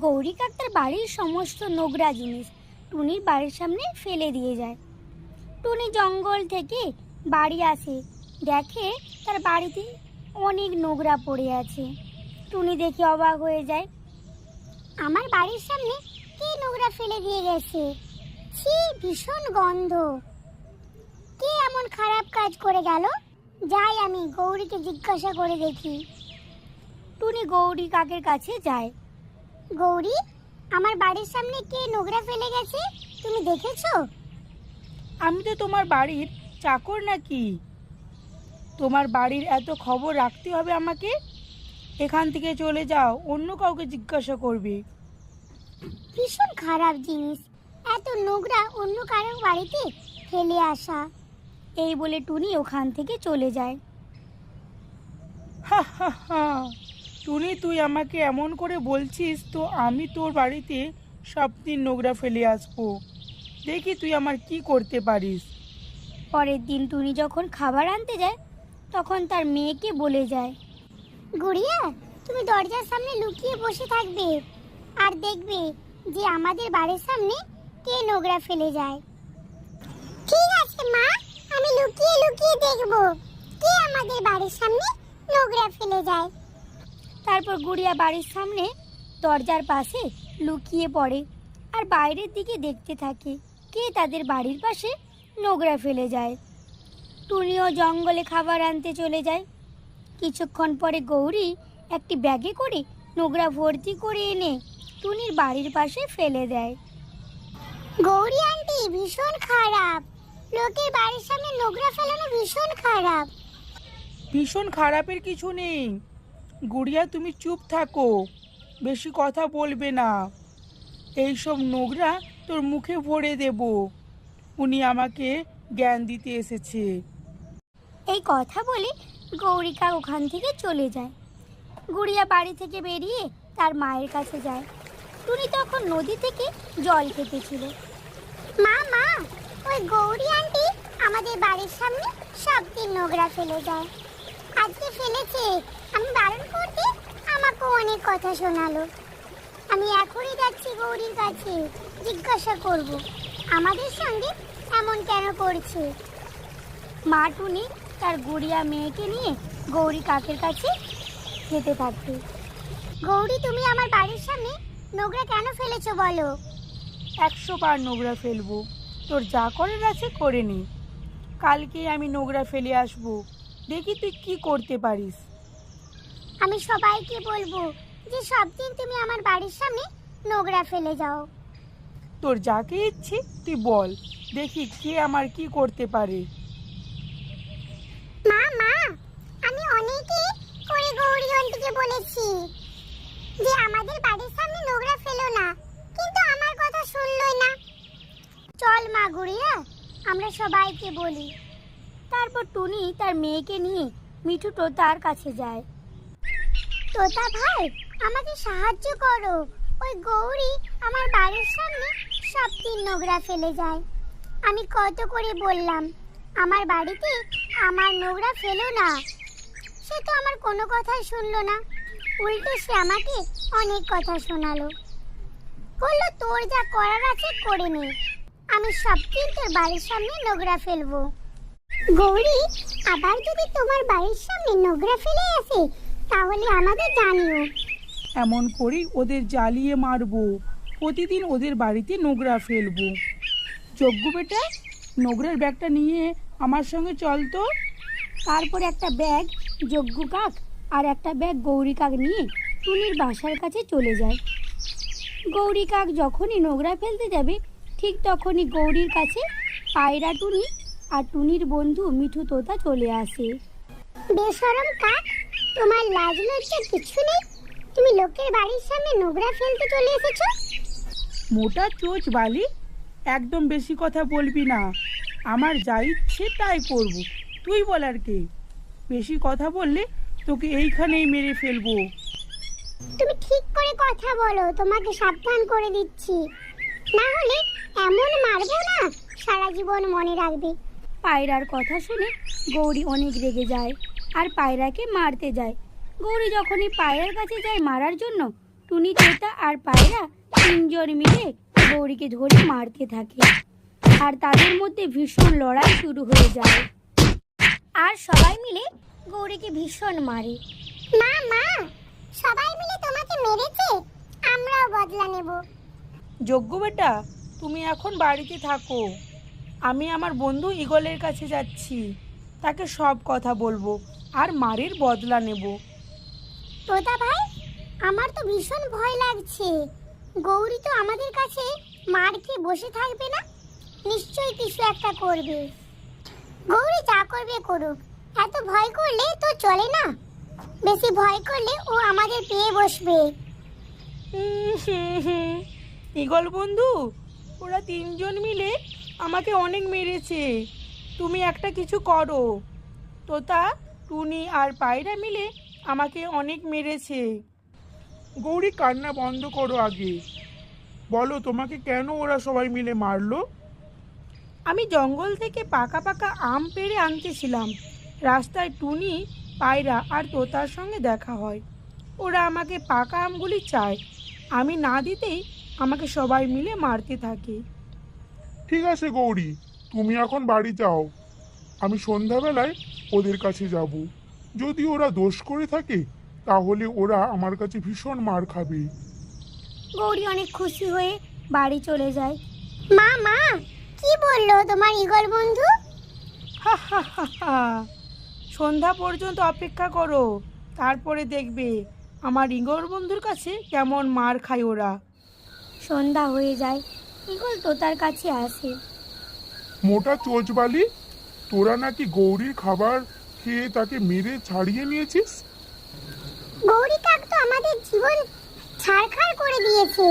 গৌরী কাক তার বাড়ির সমস্ত নোংরা জিনিস টুনির বাড়ির সামনে ফেলে দিয়ে যায়। টুনি জঙ্গল থেকে বাড়ি আসে, দেখে তার বাড়িতে অনেক নোংরা পড়ে আছে। টুনি দেখে অবাক হয়ে যায়, আমার বাড়ির সামনে কে নোংরা ফেলে দিয়ে গেছে? ছি, ভীষণ গন্ধ। কে এমন খারাপ কাজ করে গেল? যাই আমি গৌরীকে জিজ্ঞাসা করে দেখি। টুনি গৌরী কাকের কাছে যায়। গৌরী, আমার বাড়ির সামনে কে নোংরা ফেলে গেছে, তুমি দেখেছো? আমি তো তোমার বাড়ির চাকর নাকি? তোমার বাড়ির এত খবর রাখতে হবে আমাকে? এখান থেকে চলে যাও, অন্য কাউকে জিজ্ঞাসা করবে। ভীষণ খারাপ জিনিস, এত নোংরা অন্য কারো বাড়িতে ফেলে আসা। এই বলে টুনি ওখান থেকে চলে যায়। হা হা হা, টুনি তুই আমাকে এমন করে বলছিস তো আমি তোর বাড়িতে সব দিন নোংরা ফেলে আসবো, দেখি তুই আমার কি করতে পারিস। পরের দিন টুনি যখন খাবার আনতে যায় তখন তার মেয়েকে বলে যায়, গুড়িয়া, তুমি দরজার সামনে লুকিয়ে বসে থাকবে আর দেখবে যে আমাদের বাড়ির সামনে কে নোংরা ফেলে যায়। ঠিক আছে মা, আমি লুকিয়ে লুকিয়ে দেখব কে আমাদের বাড়ির সামনে নোংরা ফেলে যায়। তারপর গুড়িয়া বাড়ির সামনে দরজার পাশে লুকিয়ে পড়ে আর বাইরের দিকে দেখতে থাকে কে তাদের বাড়ির পাশে নোংরা ফেলে যায়। টুনিও জঙ্গলে খাবার আনতে চলে যায়। কিছুক্ষণ পরে গৌরী একটি ব্যাগে করে নোংরা ভর্তি করে এনে টুনির বাড়ির পাশে ফেলে দেয়। গৌরী আন্টি, ভীষণ খারাপ, লোকের বাড়ির সামনে নোংরা ফেলানো ভীষণ খারাপ। ভীষণ খারাপের কিছু নেই গুড়িয়া, তুমি চুপ থাকো, বেশি কথা বলবে না। এইসব নোংরা তোর মুখে ভরে দেব, উনি আমাকে জ্ঞান দিতে এসেছে। এই কথা বলে গৌরিকা ওখান থেকে চলে যায়। গুড়িয়া বাড়ি থেকে বেরিয়ে তার মায়ের কাছে যায়। টুনি তখন নদী থেকে জল খেতেছিল। মা মা, ওই গৌরী আন্টি আমাদের বাড়ির সামনে সব দিন নোংরা ফেলে যায়। আজকে ফেলেছে, আমি বারণ করতে আমাকে অনেক কথা শোনালো। আমি এখনই যাচ্ছি গৌরীর কাছে, জিজ্ঞাসা করব আমাদের সঙ্গে এমন কেন করছে। মা টুনি তার গুড়িয়া মেয়েকে নিয়ে গৌরী কাকের কাছে যেতে থাকবে। গৌরী, তুমি আমার বাড়ির সামনে নোংরা কেন ফেলেছো বলো? 100 বার নোংরা ফেলবো, তোর যা করার আছে করে নে। কালকে আমি নোংরা ফেলে আসবো, দেখি তুই কি করতে পারিস। আমি সবাইকে বলবো যে সব দিন তুমি আমার বাড়ির সামনে নোংরা ফেলে যাও। তোর যাকে ইচ্ছে তুই বল, দেখি কে আমার কি করতে পারে। মা মা, আমি অনেকে করে গৌরী আন্টিকে বলেছি যে আমাদের বাড়ির সামনে নোংরা ফেলো না, কিন্তু আমার কথা শুনলই না। চল মা গুড়িয়া, আমরা সবাইকে বলি। তারপর টুনি তার মেয়েকে নিয়ে মিঠু তোতার কাছে যায়। তোতা ভাই, আমাকে সাহায্য করো, ওই গৌরী আমার বাড়ির সামনে সব দিন নোংরা ফেলে যায়। আমি কত করে বললাম আমার বাড়িতে আমার নোংরা ফেলো না, সে তো আমার কোনো কথাই শুনলো না, উল্টো সে আমাকে অনেক কথা শোনালো। বললো তোর যা করার আছে করে নে, আমি সব দিন তোর বাড়ির সামনে নোংরা ফেলবো। গৌরী, আবার যদি তোমার বাড়ির সামনে নোংরা ফেলে আসে তাহলে আমাদের জানিও। এমন করেই ওদের জ্বালিয়ে মারবো, প্রতিদিন ওদের বাড়িতে নোংরা ফেলবো। যজ্ঞ বেটা, নোংরার ব্যাগটা নিয়ে আমার সঙ্গে চল তো। তারপর একটা ব্যাগ যজ্ঞ কাক আর একটা ব্যাগ গৌরী কাক নিয়ে টুনির বাসার কাছে চলে যায়। গৌরী কাক যখনই নোংরা ফেলতে যাবে ঠিক তখনই গৌরীর কাছে পায়রা টুনি আর টুনির বন্ধু মিঠু তোতা চলে আসে। বেশরম কাক, তোমার লাজ লজ্জা কিছু নেই? তুমি লোকের বাড়ির সামনে নোংরা ফেলতে চলে এসেছো। মোটা চোচ বালি, একদম বেশি কথা বলবি না, আমার যা ইচ্ছে তাই করব, তুই বলার কে? বেশি কথা বললে তোকে এইখানেই মেরে ফেলবো। তুমি ঠিক করে কথা বলো, তোমাকে সাবধান করে দিচ্ছি, না হলে এমন মারবো না সারা জীবন মনে রাখবে। পায়রার কথা শুনে গৌরী অনেক রেগে যায় আর পায়রাকে মারতে যায়। গৌরী যখনই পায়রার কাছে যায় মারার জন্য টুনি, তোতা আর পায়রা তিনজন মিলে গৌরীকে ধরে মারতে থাকে আর তাদের মধ্যে ভীষণ লড়াই শুরু হয়ে যায় আর সবাই মিলে গৌরীকে ভীষণ মারে। মা মা, সবাই মিলে তোমাকে মেরেছে, আমরাও বদলা নেব। যজ্ঞ বেটা, তুমি এখন বাড়িতে থাকো। আমি আমার বন্ধু ঈগলের কাছে যাচ্ছি, তাকে সব কথা বলবো আর মারের বদলা নেব। তোতা ভাই, আমার তো ভীষণ ভয় লাগছে। গৌরী তো আমাদের কাছে মার খেয়ে বসে থাকবে না, নিশ্চয়ই কিছু একটা করবে। গৌরী যা করবে করুক, এত ভয় করলে তো চলে না। বেশি ভয় করলে ও আমাদের পেয়ে বসবে। ঈগল বন্ধু, ওরা তিনজন মিলে আমাকে অনেক মেরেছে, তুমি একটা কিছু করো। তোতা, টুনি আর পায়রা মিলে আমাকে অনেক মেরেছে। গৌরী, কান্না বন্ধ করো আগে। বলো, তোমাকে কেন ওরা সবাই মিলে মারলো? আমি জঙ্গল থেকে পাকা পাকা আম পেড়ে আনতেছিলাম। রাস্তায় টুনি, পায়রা আর তোতার সঙ্গে দেখা হয়। ওরা আমাকে পাকা আমগুলি চায়, আমি না দিতেই আমাকে সবাই মিলে মারতে থাকে। ঠিক আছে গৌরী, তুমি এখন বাড়ি যাও। আমি সন্ধ্যাবেলায় ওদের কাছে যাব। যদি ওরা দোষ করে থাকে তাহলে ওরা আমার কাছে ভীষণ মার খাবে। গৌরী অনেক খুশি হয়ে বাড়ি চলে যায়। মা মা, কি বললো তোমার ঈগল বন্ধু? হা হা হা হা। সন্ধ্যা পর্যন্ত অপেক্ষা করো, তারপরে দেখবে আমার ঈগল বন্ধুর কাছে কেমন মার খায় ওরা। সন্ধ্যা হয়ে যায়, ঈগল তোতার কাছে আসে। মোটা চোচবালি, তোরা নাকি গৌরীর খাবার খেয়ে তাকে মেরে ছাড়িয়ে নিয়েছিস। গৌরী কাক তো আমাদের জীবন ছারখার করে দিয়েছে,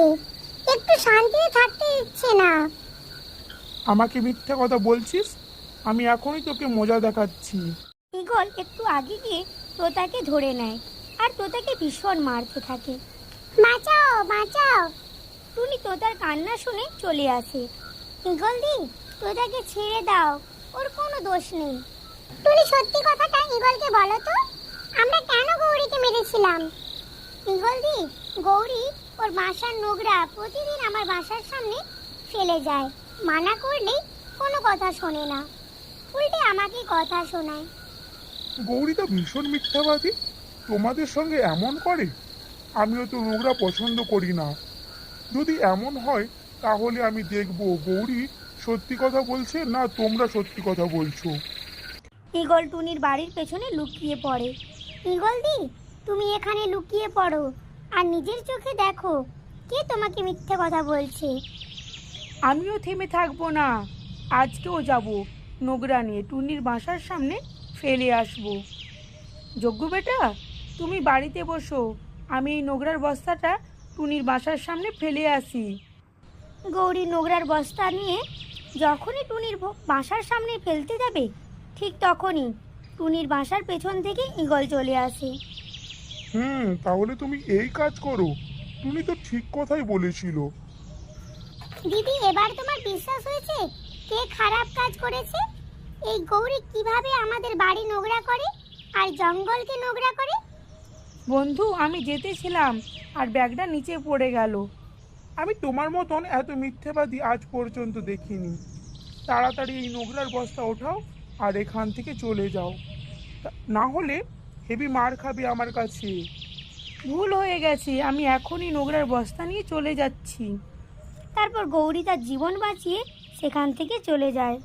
একটু শান্তিতে থাকতে দিচ্ছে না। আমাকে মিথ্যা কথা বলছিস? আমি এখনই তোকে মজা দেখাচ্ছি। ঈগল একটু আগে গিয়ে তোতাকে ধরে নেয় আর তোতাকে ভীষণ মারতে থাকে। বাঁচাও বাঁচাও। টুনি তোতার কান্না শুনে চলে আসে। ঈগল দি, তোতাকে ছেড়ে দাও, ওর কোনো দোষ নেই। তুমি সত্যি কথাটা ঈগলকে বলো তো, আমরা কেন গৌরীকে মেরেছিলাম? ঈগল দি, গৌরী ওর বাসার নোংরা প্রতিদিন আমার বাসার সামনে ফেলে যায়। মানা করলেই কোনো কথা শোনে না, উল্টে আমাকে কথা শোনায়। গৌরী তো ভীষণ মিথ্যাবাদী, তোমাদের সঙ্গে এমন করে। আমিও তো নোংরা পছন্দ করি না। যদি এমন হয় তাহলে আমি দেখব গৌরী সত্যি কথা বলছে না তোমরা সত্যি কথা বলছো। ঈগল টুনির বাড়ির পেছনে লুকিয়ে পড়ে। ঈগল দি, তুমি এখানে লুকিয়ে পড়ো আর নিজের চোখে দেখো কে তোমাকে মিথ্যে কথা বলছে। আমিও থেমে থাকবো না, আজকেও যাব নোংরা নিয়ে টুনির বাসার সামনে ফেলে আসবো। যজ্ঞ বেটা, তুমি বাড়িতে বসো, আমি এই নোংরার বস্তাটা টুনির বাসার সামনে ফেলে আসি। গৌরী নোংরার বস্তা নিয়ে যখনই টুনির বাসার সামনে ফেলতে যাবে, ঠিক তখনই টুনির বাসার পেছন থেকে ঈগল চলে আসে। তাহলে তুমি এই কাজ করো। তুমি তো ঠিক কথাই বলেছিল। দিদি, এবার তোমার বিশ্বাস হয়েছে কে খারাপ কাজ করেছে? এই গৌরী কিভাবে আমাদের বাড়ি নোংরা করে আর জঙ্গলকে নোংরা করে। বন্ধু, আমি যেতেছিলাম আর ব্যাগটা নিচে পড়ে গেল। আমি তোমার মতন এত মিথ্যেবাদী আজ পর্যন্ত দেখিনি। তাড়াতাড়ি এই নোংরার বস্তা ওঠাও আর এখান থেকে চলে যাও, না হলে হেভি মার খাবে আমার কাছে। ভুল হয়ে গেছে, আমি এখনই নোংরার বস্তা নিয়ে চলে যাচ্ছি। তারপর গৌরী তার জীবন বাঁচিয়ে সেখান থেকে চলে যায়।